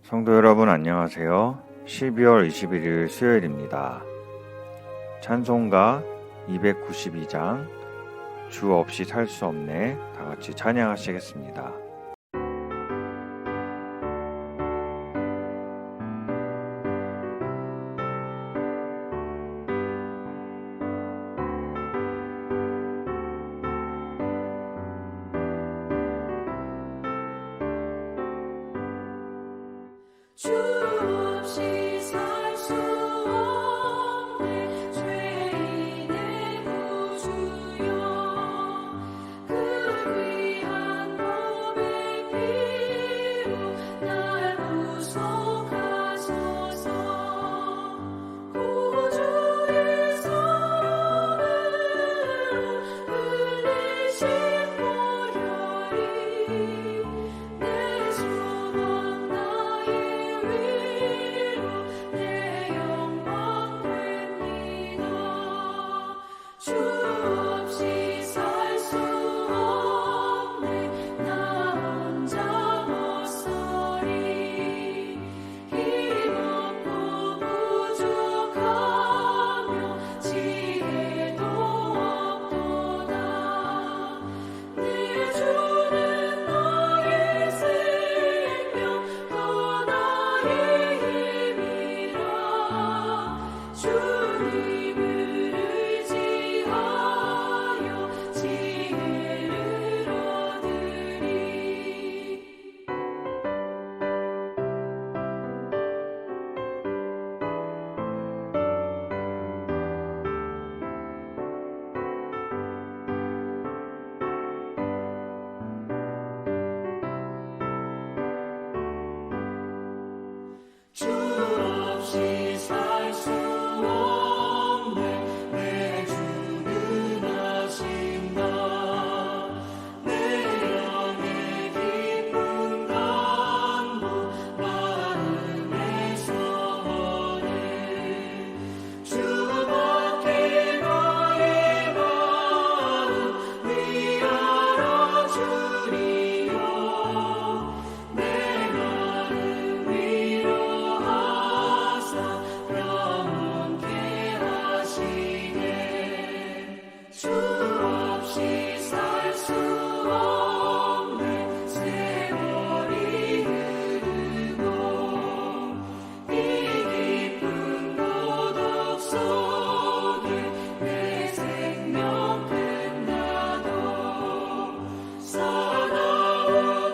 성도 여러분 안녕하세요. 12월 21일 수요일입니다. 찬송가 292장 주 없이 살 수 없네 다 같이 찬양하시겠습니다. 주 없이 살 수 없네 죄인의 구주여 그 귀한 몸의 피로 날 구속하소서 구주의 손으로 흘리신 보혈이 내 소망 나의 위로 내 영광 됩니다. 주 없이 살 수 없네 나 혼자 못 서리 힘없고 부족하며 지혜도 없도다 내 주는 나의 생명 또 나의 힘이라 주님을 의지하여 지혜를 얻으리 주 없이 살 수 없네 내 주는 아신다 내 영의 깊은 간구 마음의 소원을 주밖에 나의 마음 위하여 주리요 내 마음 위로하사 영원케 하시네 주 없이 살 수 없네 세월이 흐르고 이 깊은 고독 속에 내 생명 끝나도 사나운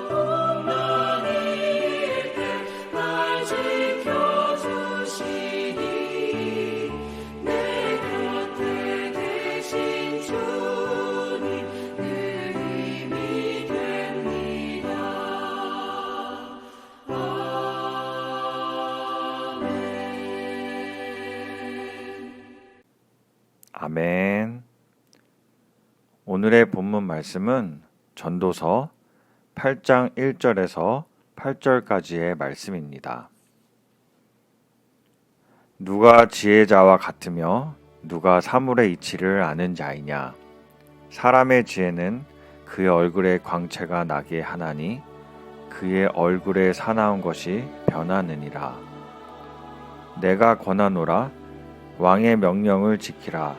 풍랑일 때 날 지켜주시니 내 곁에 계신 주님 늘 힘이 됩니다. 아멘. 오늘의 본문 말씀은 전도서 8장 1절에서 8절까지의 말씀입니다. 누가 지혜자와 같으며 누가 사물의 이치를 아는 자이냐? 사람의 지혜는 그의 얼굴에 광채가 나게 하나니 그의 얼굴에 사나운 것이 변하느니라. 내가 권하노라 왕의 명령을 지키라.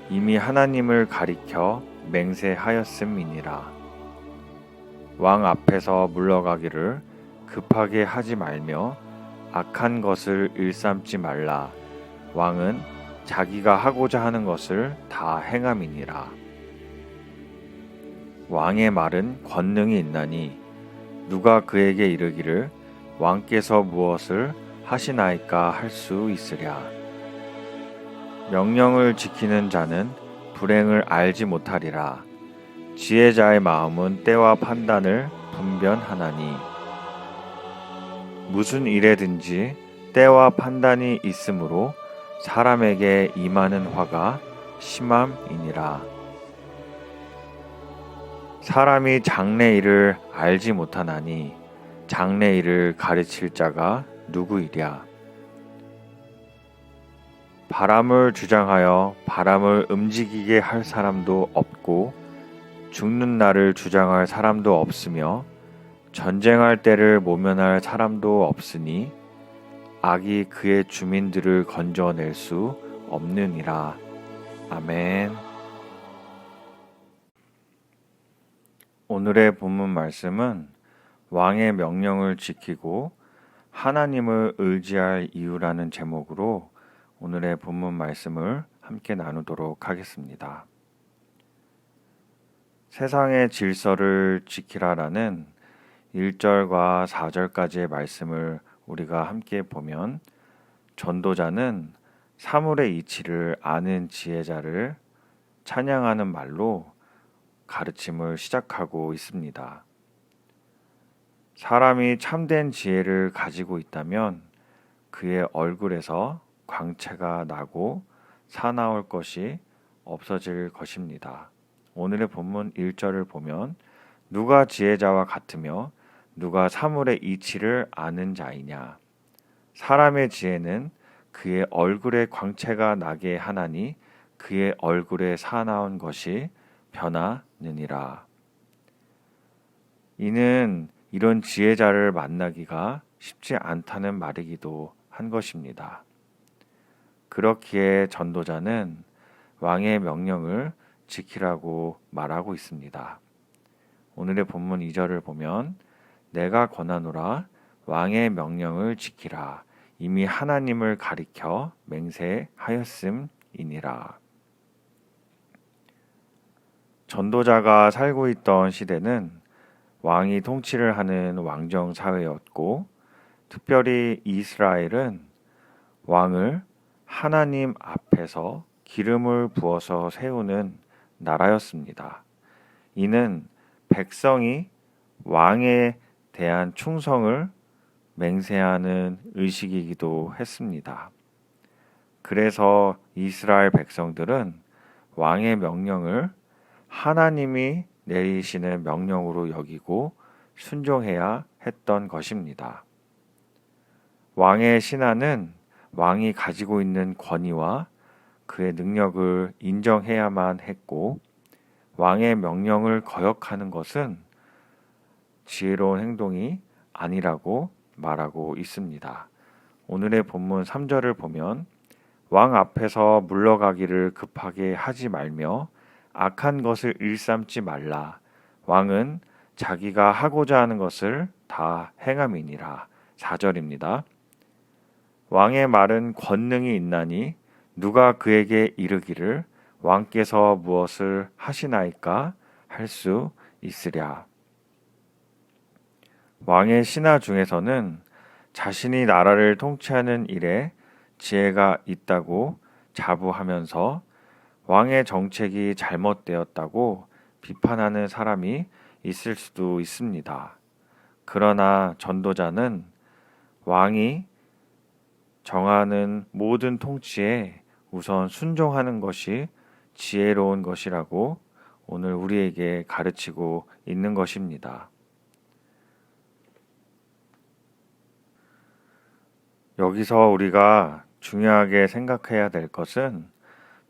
이미 하나님을 가리켜 맹세하였음이니라. 왕 앞에서 물러가기를 급하게 하지 말며 악한 것을 일삼지 말라. 왕은 자기가 하고자 하는 것을 다 행함이니라. 왕의 말은 권능이 있나니 누가 그에게 이르기를 왕께서 무엇을 하시나이까 할 수 있으랴. 명령을 지키는 자는 불행을 알지 못하리라. 지혜자의 마음은 때와 판단을 분별하나니 무슨 일에든지 때와 판단이 있으므로 사람에게 임하는 화가 심함이니라. 사람이 장래일을 알지 못하나니 장래일을 가르칠 자가 누구이랴. 바람을 주장하여 바람을 움직이게 할 사람도 없고 죽는 날을 주장할 사람도 없으며 전쟁할 때를 모면할 사람도 없으니 악이 그의 주민들을 건져낼 수 없느니라. 아멘. 오늘의 본문 말씀은 왕의 명령을 지키고 하나님을 의지할 이유라는 제목으로 오늘의 본문 말씀을 함께 나누도록 하겠습니다. 세상의 질서를 지키라라는 1절과 4절까지의 말씀을 우리가 함께 보면 전도자는 사물의 이치를 아는 지혜자를 찬양하는 말로 가르침을 시작하고 있습니다. 사람이 참된 지혜를 가지고 있다면 그의 얼굴에서 광채가 나고 사나울 것이 없어질 것입니다. 오늘의 본문 1절을 보면 누가 지혜자와 같으며 누가 사물의 이치를 아는 자이냐. 사람의 지혜는 그의 얼굴에 광채가 나게 하나니 그의 얼굴에 사나운 것이 변하느니라. 이는 이런 지혜자를 만나기가 쉽지 않다는 말이기도 한 것입니다. 그렇기에 전도자는 왕의 명령을 지키라고 말하고 있습니다. 오늘의 본문 2절을 보면 내가 권하노라 왕의 명령을 지키라 이미 하나님을 가리켜 맹세하였음이니라. 전도자가 살고 있던 시대는 왕이 통치를 하는 왕정 사회였고 특별히 이스라엘은 왕을 하나님 앞에서 기름을 부어서 세우는 나라였습니다. 이는 백성이 왕에 대한 충성을 맹세하는 의식이기도 했습니다. 그래서 이스라엘 백성들은 왕의 명령을 하나님이 내리시는 명령으로 여기고 순종해야 했던 것입니다. 왕의 신하는 왕이 가지고 있는 권위와 그의 능력을 인정해야만 했고 왕의 명령을 거역하는 것은 지혜로운 행동이 아니라고 말하고 있습니다. 오늘의 본문 3절을 보면 왕 앞에서 물러가기를 급하게 하지 말며 악한 것을 일삼지 말라. 왕은 자기가 하고자 하는 것을 다 행함이니라. 4절입니다. 왕의 말은 권능이 있나니 누가 그에게 이르기를 왕께서 무엇을 하시나이까 할 수 있으랴. 왕의 신하 중에서는 자신이 나라를 통치하는 일에 지혜가 있다고 자부하면서 왕의 정책이 잘못되었다고 비판하는 사람이 있을 수도 있습니다. 그러나 전도자는 왕이 정하는 모든 통치에 우선 순종하는 것이 지혜로운 것이라고 오늘 우리에게 가르치고 있는 것입니다. 여기서 우리가 중요하게 생각해야 될 것은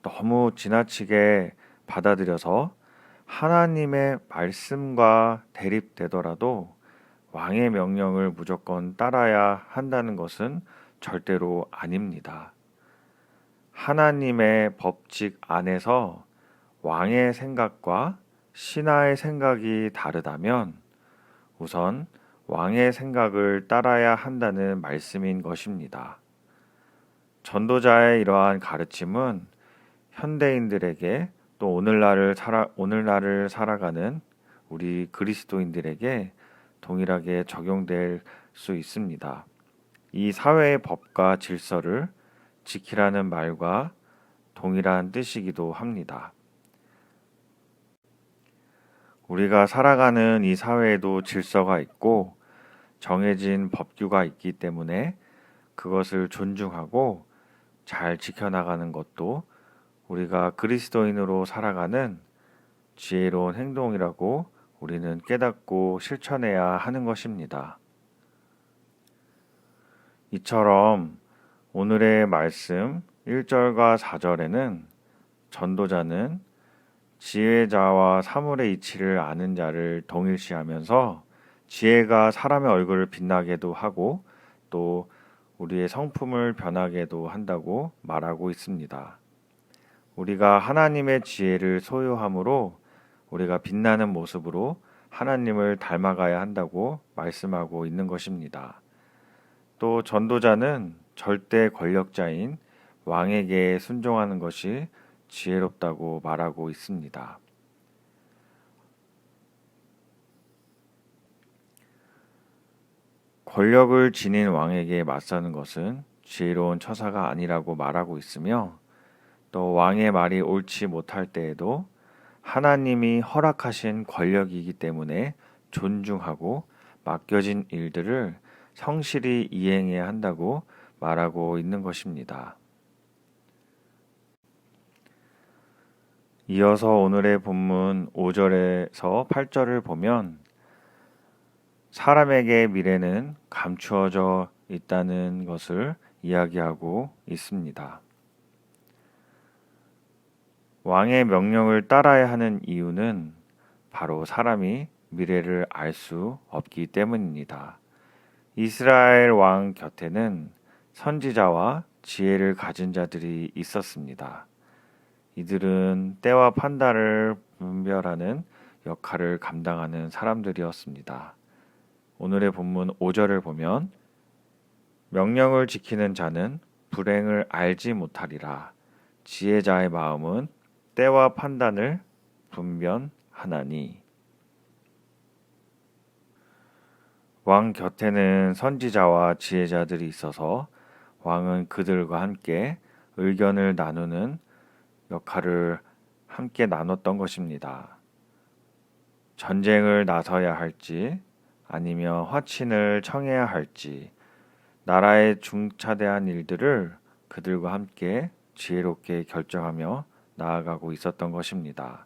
너무 지나치게 받아들여서 하나님의 말씀과 대립되더라도 왕의 명령을 무조건 따라야 한다는 것은 절대로 아닙니다. 하나님의 법칙 안에서 왕의 생각과 신하의 생각이 다르다면 우선 왕의 생각을 따라야 한다는 말씀인 것입니다. 전도자의 이러한 가르침은 현대인들에게 또 오늘날을 살아가는 우리 그리스도인들에게 동일하게 적용될 수 있습니다. 이 사회의 법과 질서를 지키라는 말과 동일한 뜻이기도 합니다. 우리가 살아가는 이 사회에도 질서가 있고 정해진 법규가 있기 때문에 그것을 존중하고 잘 지켜나가는 것도 우리가 그리스도인으로 살아가는 지혜로운 행동이라고 우리는 깨닫고 실천해야 하는 것입니다. 이처럼 오늘의 말씀 1절과 4절에는 전도자는 지혜자와 사물의 이치를 아는 자를 동일시하면서 지혜가 사람의 얼굴을 빛나게도 하고 또 우리의 성품을 변하게도 한다고 말하고 있습니다. 우리가 하나님의 지혜를 소유함으로 우리가 빛나는 모습으로 하나님을 닮아가야 한다고 말씀하고 있는 것입니다. 또 전도자는 절대 권력자인 왕에게 순종하는 것이 지혜롭다고 말하고 있습니다. 권력을 지닌 왕에게 맞서는 것은 지혜로운 처사가 아니라고 말하고 있으며 또 왕의 말이 옳지 못할 때에도 하나님이 허락하신 권력이기 때문에 존중하고 맡겨진 일들을 성실히 이행해야 한다고 말하고 있는 것입니다. 이어서 오늘의 본문 5절에서 8절을 보면 사람에게 미래는 감추어져 있다는 것을 이야기하고 있습니다. 왕의 명령을 따라야 하는 이유는 바로 사람이 미래를 알 수 없기 때문입니다. 이스라엘 왕 곁에는 선지자와 지혜를 가진 자들이 있었습니다. 이들은 때와 판단을 분별하는 역할을 감당하는 사람들이었습니다. 오늘의 본문 5절을 보면 명령을 지키는 자는 불행을 알지 못하리라. 지혜자의 마음은 때와 판단을 분별하나니. 왕 곁에는 선지자와 지혜자들이 있어서 왕은 그들과 함께 의견을 나누는 역할을 함께 나눴던 것입니다. 전쟁을 나서야 할지 아니면 화친을 청해야 할지 나라의 중차대한 일들을 그들과 함께 지혜롭게 결정하며 나아가고 있었던 것입니다.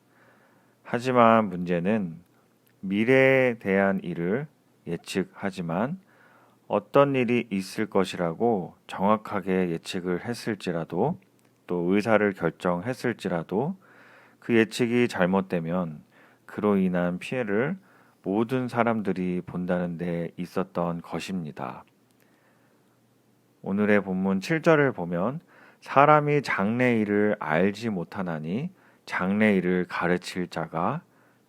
하지만 문제는 미래에 대한 일을 예측하지만 어떤 일이 있을 것이라고 정확하게 예측을 했을지라도 또 의사를 결정했을지라도 그 예측이 잘못되면 그로 인한 피해를 모든 사람들이 본다는 데 있었던 것입니다. 오늘의 본문 7절을 보면 사람이 장래일을 알지 못하나니 장래일을 가르칠 자가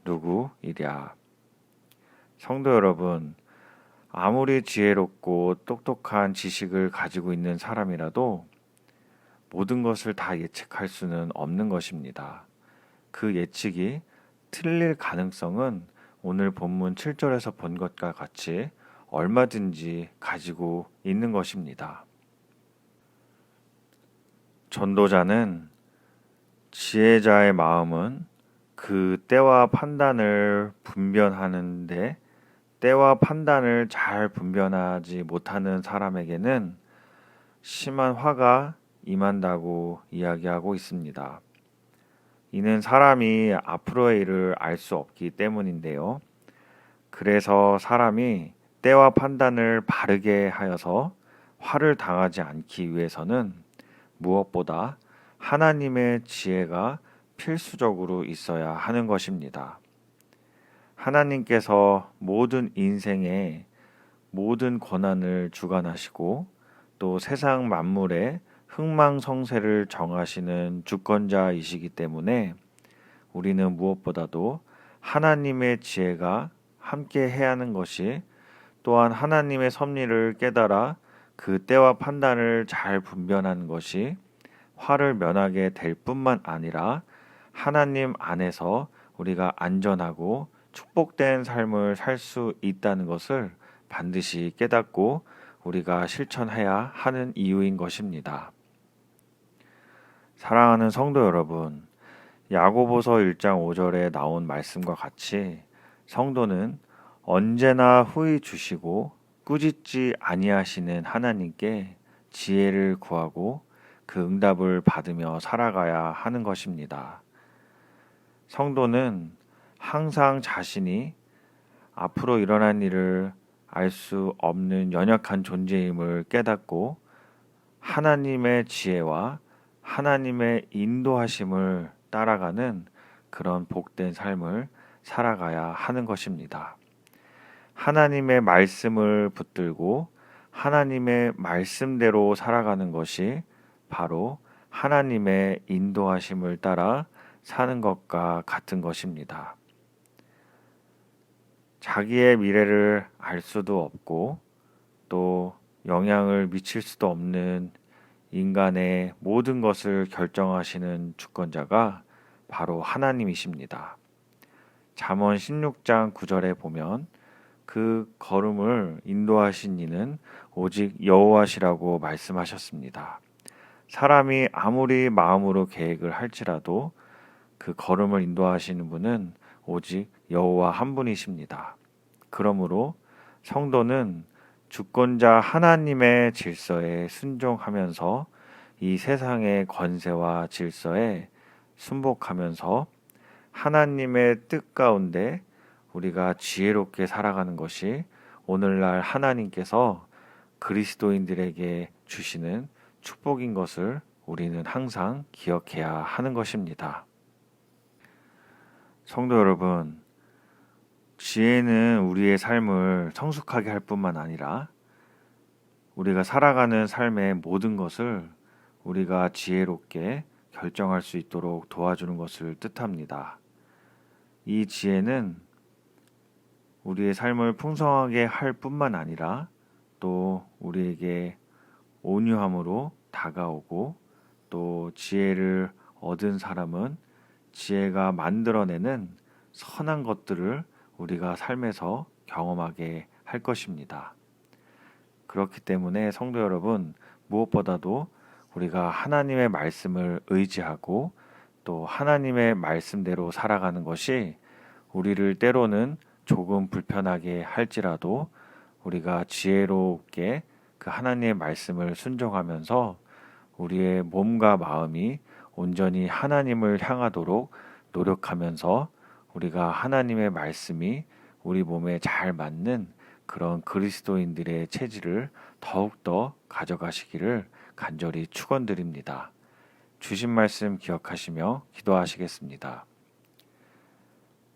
누구이랴. 성도 여러분, 아무리 지혜롭고 똑똑한 지식을 가지고 있는 사람이라도 모든 것을 다 예측할 수는 없는 것입니다. 그 예측이 틀릴 가능성은 오늘 본문 7절에서 본 것과 같이 얼마든지 가지고 있는 것입니다. 전도자는 지혜자의 마음은 그 때와 판단을 분별하는데 때와 판단을 잘 분별하지 못하는 사람에게는 심한 화가 임한다고 이야기하고 있습니다. 이는 사람이 앞으로의 일을 알 수 없기 때문인데요. 그래서 사람이 때와 판단을 바르게 하여서 화를 당하지 않기 위해서는 무엇보다 하나님의 지혜가 필수적으로 있어야 하는 것입니다. 하나님께서 모든 인생의 모든 권한을 주관하시고 또 세상 만물의 흥망성쇠를 정하시는 주권자이시기 때문에 우리는 무엇보다도 하나님의 지혜가 함께 해야 하는 것이 또한 하나님의 섭리를 깨달아 그 때와 판단을 잘 분별하는 것이 화를 면하게 될 뿐만 아니라 하나님 안에서 우리가 안전하고 축복된 삶을 살 수 있다는 것을 반드시 깨닫고 우리가 실천해야 하는 이유인 것입니다. 사랑하는 성도 여러분, 야고보서 1장 5절에 나온 말씀과 같이 성도는 언제나 후히 주시고 꾸짖지 아니하시는 하나님께 지혜를 구하고 그 응답을 받으며 살아가야 하는 것입니다. 성도는 항상 자신이 앞으로 일어난 일을 알 수 없는 연약한 존재임을 깨닫고 하나님의 지혜와 하나님의 인도하심을 따라가는 그런 복된 삶을 살아가야 하는 것입니다. 하나님의 말씀을 붙들고 하나님의 말씀대로 살아가는 것이 바로 하나님의 인도하심을 따라 사는 것과 같은 것입니다. 자기의 미래를 알 수도 없고 또 영향을 미칠 수도 없는 인간의 모든 것을 결정하시는 주권자가 바로 하나님이십니다. 잠언 16장 9절에 보면 그 걸음을 인도하신 이는 오직 여호와시라고 말씀하셨습니다. 사람이 아무리 마음으로 계획을 할지라도 그 걸음을 인도하시는 분은 오직 여호와 한 분이십니다. 그러므로 성도는 주권자 하나님의 질서에 순종하면서 이 세상의 권세와 질서에 순복하면서 하나님의 뜻 가운데 우리가 지혜롭게 살아가는 것이 오늘날 하나님께서 그리스도인들에게 주시는 축복인 것을 우리는 항상 기억해야 하는 것입니다. 성도 여러분, 지혜는 우리의 삶을 성숙하게 할 뿐만 아니라 우리가 살아가는 삶의 모든 것을 우리가 지혜롭게 결정할 수 있도록 도와주는 것을 뜻합니다. 이 지혜는 우리의 삶을 풍성하게 할 뿐만 아니라 또 우리에게 온유함으로 다가오고 또 지혜를 얻은 사람은 지혜가 만들어내는 선한 것들을 우리가 삶에서 경험하게 할 것입니다. 그렇기 때문에 성도 여러분, 무엇보다도 우리가 하나님의 말씀을 의지하고 또 하나님의 말씀대로 살아가는 것이 우리를 때로는 조금 불편하게 할지라도 우리가 지혜롭게 그 하나님의 말씀을 순종하면서 우리의 몸과 마음이 온전히 하나님을 향하도록 노력하면서 우리가 하나님의 말씀이 우리 몸에 잘 맞는 그런 그리스도인들의 체질을 더욱더 가져가시기를 간절히 축원드립니다. 주신 말씀 기억하시며 기도하시겠습니다.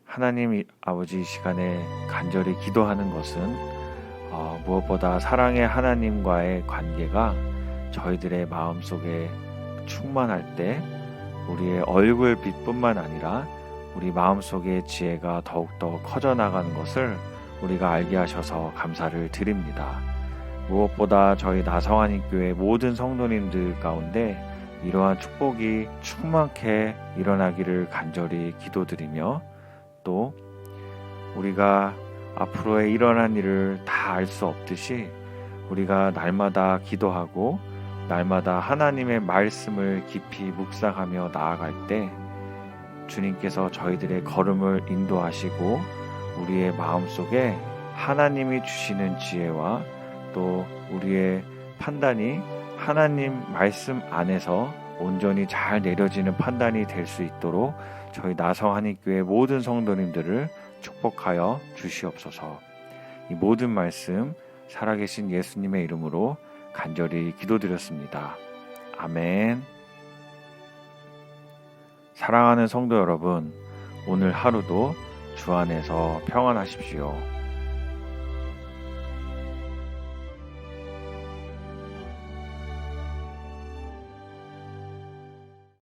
하나님 아버지, 이 시간에 간절히 기도하는 것은 무엇보다 사랑의 하나님과의 관계가 저희들의 마음속에 충만할 때 우리의 얼굴빛뿐만 아니라 우리 마음속의 지혜가 더욱더 커져나가는 것을 우리가 알게 하셔서 감사를 드립니다. 무엇보다 저희 나성안인교회 모든 성도님들 가운데 이러한 축복이 충만케 일어나기를 간절히 기도드리며 또 우리가 앞으로의 일어난 일을 다 알 수 없듯이 우리가 날마다 기도하고 날마다 하나님의 말씀을 깊이 묵상하며 나아갈 때 주님께서 저희들의 걸음을 인도하시고 우리의 마음속에 하나님이 주시는 지혜와 또 우리의 판단이 하나님 말씀 안에서 온전히 잘 내려지는 판단이 될 수 있도록 저희 나성한인교회 모든 성도님들을 축복하여 주시옵소서. 이 모든 말씀 살아계신 예수님의 이름으로 간절히 기도드렸습니다. 아멘. 사랑하는 성도 여러분, 오늘 하루도 주 안에서 평안하십시오.